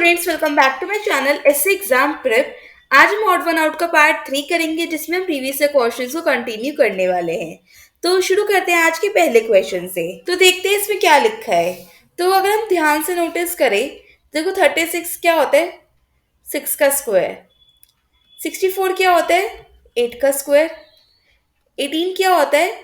Students, welcome back to my channel S exam prep. आज हम odd one out का part 3 करेंगे, जिसमें हम प्रीवियस क्वेश्चंस को कंटिन्यू करने वाले हैं। तो शुरू करते हैं आज के पहले क्वेश्चन से। तो देखते हैं इसमें क्या लिखा है। तो अगर हम ध्यान से नोटिस करें, देखो 36 क्या होता है? 6 का स्क्वायर। 64 क्या होता है? 8 का स्क्वायर। 18 क्या होता है?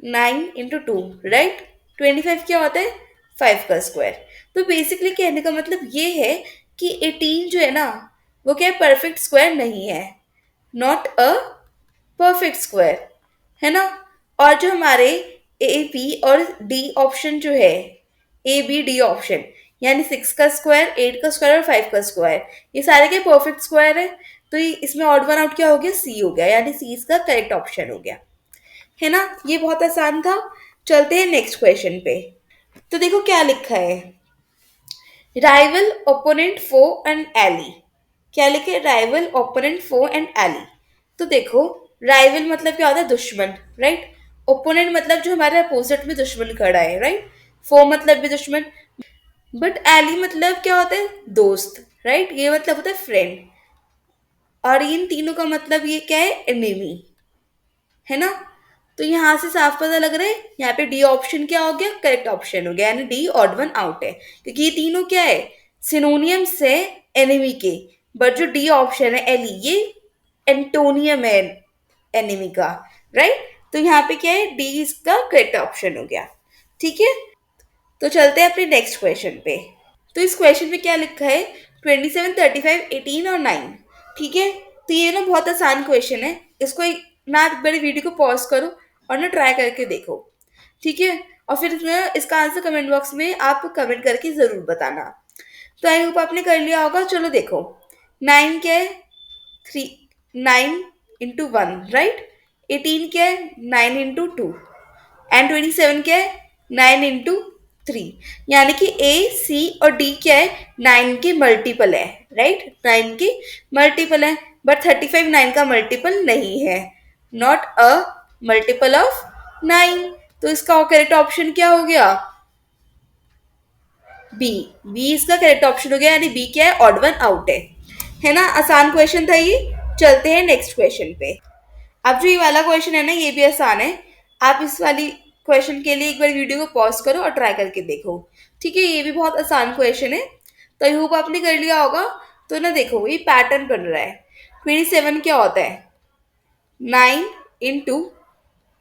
9 into 2, राइट। 25 क्या होता है? 5 का स्क्वायर। तो बेसिकली कहने का मतलब ये है कि 18 जो है ना, वो क्या है? परफेक्ट स्क्वायर नहीं है, नॉट अ परफेक्ट स्क्वायर, है ना। और जो हमारे ए बी और डी ऑप्शन जो है, ए बी डी ऑप्शन, यानी 6 का स्क्वायर, 8 का स्क्वायर और 5 का स्क्वायर, ये सारे के परफेक्ट स्क्वायर है। तो इसमें ऑड वन आउट क्या हो गया? सी हो गया, यानी सी इसका करेक्ट ऑप्शन हो गया, है ना। ये बहुत आसान था। चलते हैं नेक्स्ट क्वेश्चन पे। तो देखो क्या लिखा है, rival opponent foe and ally. क्या लिखे? Rival opponent foe and ally. तो देखो, राइवल मतलब क्या होता है? दुश्मन, राइट। ओपोनेंट मतलब जो हमारे अपोजिट में दुश्मन खड़ा है, राइट। फो मतलब भी दुश्मन। बट एली मतलब क्या होता है? दोस्त, राइट। ये मतलब होता है फ्रेंड। और इन तीनों का मतलब ये क्या है? एनिमी, है ना। तो यहाँ से साफ पता लग रहा है, यहाँ पे डी ऑप्शन क्या हो गया? करेक्ट ऑप्शन हो गया, यानी डी ऑड वन आउट है, क्योंकि ये तीनों क्या है? सिनोनियम्स है एनिमी के। बट जो डी ऑप्शन है एली, ये एंटोनियम है एनिमी का, राइट। तो यहाँ पे क्या है? डी इसका करेक्ट ऑप्शन हो गया, ठीक है। तो चलते हैं अपने नेक्स्ट क्वेश्चन पे। तो इस क्वेश्चन में क्या लिखा है? 27, 35, 18 और 9, ठीक है। तो ये ना बहुत आसान क्वेश्चन है। इसको एक ना आप बड़े वीडियो को पॉज करो और ना ट्राई करके देखो, ठीक है। और फिर इसमें इसका आंसर कमेंट बॉक्स में आप कमेंट करके ज़रूर बताना। तो आई होप आपने कर लिया होगा। चलो देखो, 9 क्या है? 3, 9 into 1, राइट। 18 क्या है? 9 into 2। एंड 27 क्या है? 9 into 3। यानी कि ए सी और डी क्या है? 9 के मल्टीपल है, राइट। 9 के मल्टीपल है। बट 35 9 का मल्टीपल नहीं है, नॉट अ मल्टीपल ऑफ 9। तो इसका करेक्ट ऑप्शन क्या हो गया? बी। बी इसका करेक्ट ऑप्शन हो गया, यानी बी क्या है? ऑड वन आउट है ना। आसान क्वेश्चन था ये। चलते हैं नेक्स्ट क्वेश्चन पे। अब जो ये वाला क्वेश्चन है ना, ये भी आसान है। आप इस वाली क्वेश्चन के लिए एक बार वीडियो को पॉज करो और ट्राई करके देखो, ठीक है। ये भी बहुत आसान क्वेश्चन है। तो आई होप आपने कर लिया होगा। तो ना देखो, ये पैटर्न बन रहा है। 27 क्या होता है? 9 into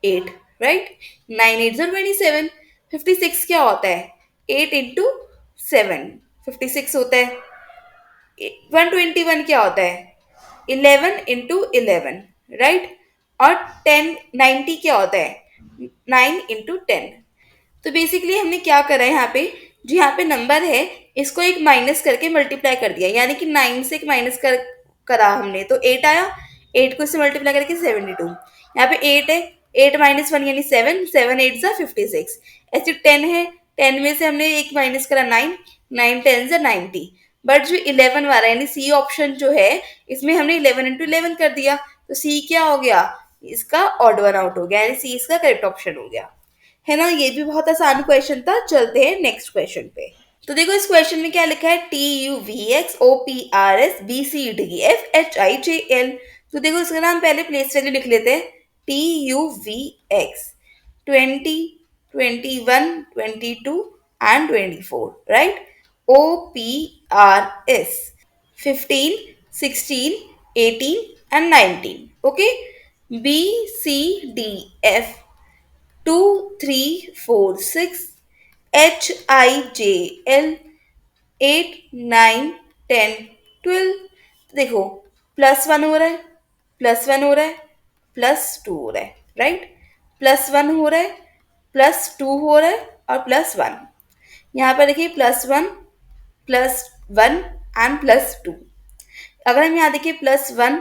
8, राइट। 9 8 27। 56 क्या होता है? 8 into 7, 56 होता है। 121 क्या होता है? 11 into 11, राइट। और 90 क्या होता है? 9 into 10। तो बेसिकली हमने क्या करा है यहाँ पे, जो यहाँ पे नंबर है, इसको एक माइनस करके मल्टीप्लाई कर दिया, यानी कि 9 से एक माइनस करा हमने, तो 8 आया। 8 को इससे मल्टीप्लाई करके 72। यहाँ पे 8 है, 8 - 1 यानी 7, 7 8 ज़ा 56। ऐसे 10 है, 10 में से हमने एक माइनस करा 9, 9 10 ज़ा 90। बट जो 11 वाला यानी सी ऑप्शन जो है, इसमें हमने 11 into 11 कर दिया। तो सी क्या हो गया? इसका ऑड वन आउट हो गया, यानी सी इसका करेक्ट ऑप्शन हो गया, है ना। ये भी बहुत आसान क्वेश्चन था। चलते हैं नेक्स्ट क्वेश्चन पे। तो देखो इस क्वेश्चन में क्या लिखा है? TUVX OPRS BCDEF HIJL। तो देखो इसका नाम पहले प्लेस वैल्यू लिख लेते हैं। TUVX 20, 21, 22 and 24, right. OPRS 15, 16, 18 and 19, okay. BCDF 2 3 4 6 HIJL 8 9 10 12। देखो, +1 हो रहा है, +1 हो रहा है, +2 हो रहा है, राइट। +1 हो रहा है, +2 हो रहा है और +1। यहाँ पर देखिए +1, +1 एंड +2। अगर हम यहाँ देखिए +1,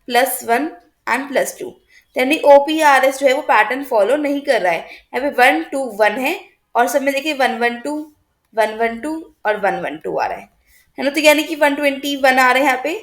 +1 एंड +2, यानी OPRS जो है वो पैटर्न फॉलो नहीं कर रहा है। यहाँ पे 1 2 1 है और सब में देखिए 1 1 2, 1 1 2 और 1 1 2 आ रहा है ना। तो यानी कि 121 आ रहा है यहाँ पे।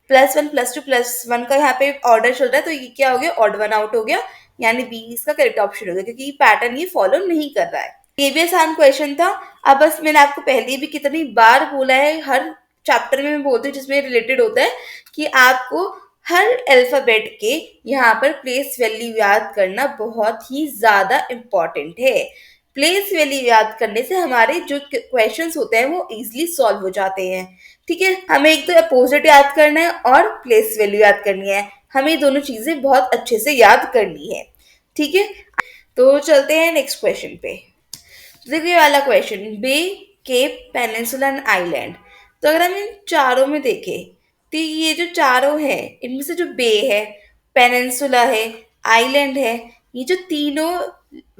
+1 +2 +1 का यहाँ पे ऑर्डर चल रहा है, तो ये क्या हो गया? ऑड वन आउट हो गया, यानी बी इसका करेक्ट ऑप्शन हो गया, क्योंकि पैटर्न ये फॉलो नहीं कर रहा है। ये भी आसान क्वेश्चन था। अब बस मैंने आपको पहले भी कितनी बार बोला है, हर चैप्टर में मैं बोलती हूँ जिसमें रिलेटेड होता है, कि आपको हर अल्फाबेट के यहाँ पर प्लेस वैल्यू याद करना बहुत ही ज्यादा इम्पोर्टेंट है। प्लेस वैल्यू याद करने से हमारे जो क्वेश्चंस होते हैं वो इजीली सॉल्व हो जाते हैं। ठीक है, हमें एक तो अपोजिट याद करना है और प्लेस वैल्यू याद करनी है। हमें ये दोनों चीजें बहुत अच्छे से याद करनी है। ठीक है, तो चलते हैं नेक्स्ट क्वेश्चन पे। देखिए वाला question, bay, cape, peninsula and island. तो अगर हम इन चारों में देखें, तो ये जो चारों हैं इनमें से जो बे है, पेनिनसुला है, आइलैंड है, ये जो तीनों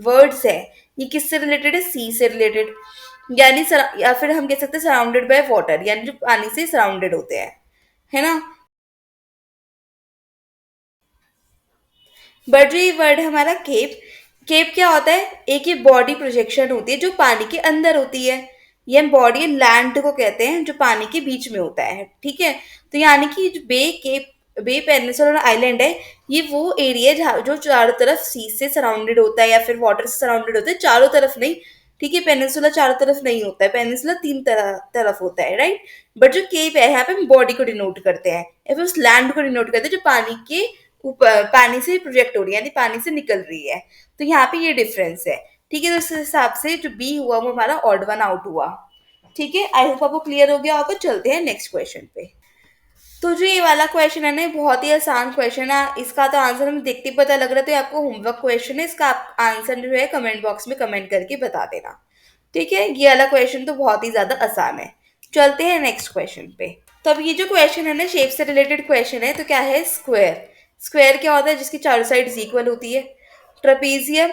वर्ड्स है, ये किससे रिलेटेड है? सी से रिलेटेड। यानी या फिर हम कह सकते हैं सराउंडेड बाय वाटर, यानी जो पानी से सराउंडेड होते हैं, है ना। बट जो ये वर्ड है हमारा केप, केप क्या होता है? एक ये बॉडी प्रोजेक्शन होती है जो पानी के अंदर होती है। ये हम बॉडी लैंड को कहते हैं जो पानी के बीच में होता है। ठीक है, तो यानी कि जो बे, केप, बे, पेनिनसुला और आइलैंड है, ये वो एरिया है जहाँ जो चारों तरफ सी से सराउंडेड होता है या फिर वाटर से सराउंडेड होता है, चारों तरफ नहीं। ठीक है, पेनिनसुला चारों तरफ नहीं होता है, पेनिनसुला तीन तरफ होता है, राइट। बट जो केप है यहाँ पे हम बॉडी को डिनोट करते हैं या फिर उस लैंड को डिनोट करते हैं जो पानी के ऊपर, पानी से प्रोजेक्ट हो रही है, यानी पानी से निकल रही है। तो यहाँ पे ये डिफरेंस है। ठीक है, तो इस हिसाब से जो बी हुआ वो हमारा ऑड वन आउट हुआ। ठीक है, आई होप आपको क्लियर हो गया होगा। चलते हैं नेक्स्ट क्वेश्चन पे। तो जो ये वाला क्वेश्चन है ना, ये बहुत ही आसान क्वेश्चन है। इसका तो आंसर हमें देखते ही पता लग रहा है, तो ये आपको होमवर्क क्वेश्चन है। इसका आप आंसर जो है कमेंट बॉक्स में कमेंट करके बता देना। ठीक है, ये वाला क्वेश्चन तो बहुत ही ज्यादा आसान है। चलते हैं नेक्स्ट क्वेश्चन पे। तो अब ये जो क्वेश्चन है ना, शेप से रिलेटेड क्वेश्चन है। तो क्या है? स्क्वायर। स्क्वायर क्या होता है? जिसकी चारों साइड्स इक्वल होती है। ट्रेपेजियम,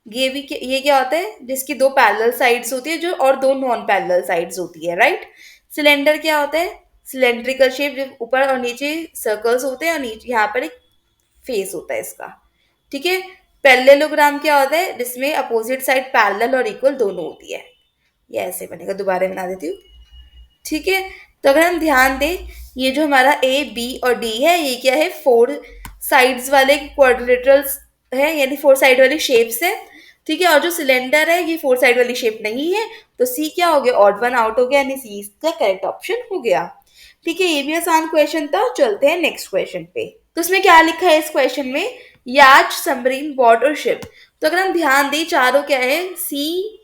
ये क्या होता है? जिसकी दो पैरेलल साइड्स होती है जो, और दो नॉन पैरेलल साइड्स होती है, राइट। सिलेंडर क्या होता है? सिलेंड्रिकल शेप, जो ऊपर और नीचे सर्कल्स होते हैं और नीचे यहाँ पर एक फेस होता है इसका। ठीक है। पैरेललोग्राम क्या होता है? जिसमें अपोजिट साइड पैरेलल और इक्वल दोनों होती है। ये ऐसे बनेगा, दोबारा बना देती हूँ। ठीक है, तो अगर हम ध्यान दें, ये जो हमारा ए, बी और डी है, ये क्या है? फोर साइड्स वाले क्वाड्रिलेटरल्स है, यानी फोर साइड वाली शेप्स है। ठीक है, और जो सिलेंडर है ये फोर साइड वाली शेप नहीं है, तो सी क्या हो गया? ऑड वन आउट हो गया, यानी सी इसका करेक्ट ऑप्शन हो गया। ठीक है, ये भी आसान क्वेश्चन था। चलते हैं नेक्स्ट क्वेश्चन पे। तो इसमें क्या लिखा है इस क्वेश्चन में? याच, सबमरीन, बोट और शिप। तो अगर हम ध्यान दें, चारों क्या है? सी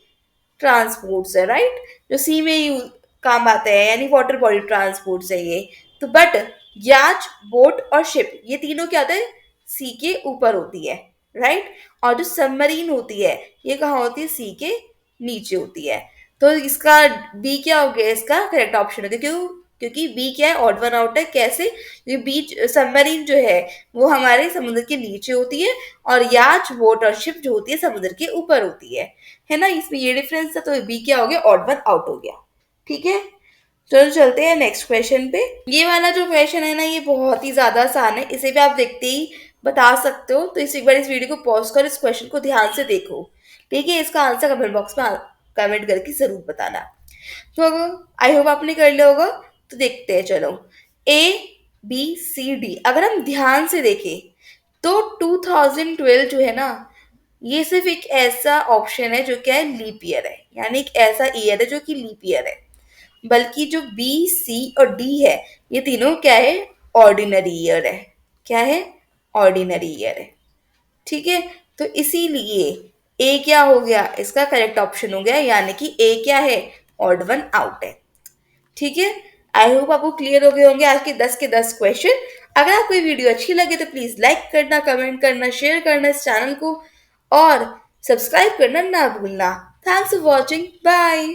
ट्रांसपोर्ट्स है, राइट। जो सी में काम आते हैं, यानी वाटर बॉडी ट्रांसपोर्ट्स है ये। तो बट याच, बोट और शिप, ये तीनों क्या होते हैं? सी के ऊपर होती है, राइट। और जो सबमरीन होती है, ये कहाँ होती है? सी के नीचे होती है। तो इसका बी क्या हो गया? इसका करेक्ट ऑप्शन हो गया। क्यों? क्योंकि बी क्या है? ऑड वन आउट है। कैसे? ये बीच सबमरीन जो है वो हमारे समुद्र के नीचे होती है, और याच, बोट और शिप जो होती है समुद्र के ऊपर होती है ना। इसमें ये डिफरेंस था, तो बी क्या हो गया? ऑड वन आउट हो गया। ठीक है, चलो चलते हैं नेक्स्ट क्वेश्चन पे। ये वाला जो क्वेश्चन है ना, ये बहुत ही ज्यादा आसान है, इसे भी आप देखते ही बता सकते हो। तो एक बार इस वीडियो को पॉज कर इस क्वेश्चन को ध्यान से देखो। ठीक है, इसका आंसर कमेंट बॉक्स में कमेंट करके जरूर बताना। तो अगर आई होप आपने कर लिया होगा, तो देखते हैं। चलो, ए, बी, सी, डी अगर हम ध्यान से देखें, तो 2012 जो है ना, ये सिर्फ एक ऐसा ऑप्शन है जो क्या है? लीप ईयर है, यानी एक ऐसा ईयर है जो कि लीप ईयर है। बल्कि जो बी, सी और डी है, ये तीनों क्या है? ऑर्डिनरी ईयर है। क्या है? ऑर्डिनरी ईयर है। ठीक है, तो इसीलिए ए क्या हो गया? इसका करेक्ट ऑप्शन हो गया, यानी कि ए क्या है? ऑड वन आउट है। ठीक है, आई होप आपको क्लियर हो गए होंगे आज के 10 के 10 क्वेश्चन। अगर आपको ये वीडियो अच्छी लगे तो प्लीज लाइक करना, कमेंट करना, शेयर करना इस चैनल को, और सब्सक्राइब करना ना भूलना। Thanks for watching, bye.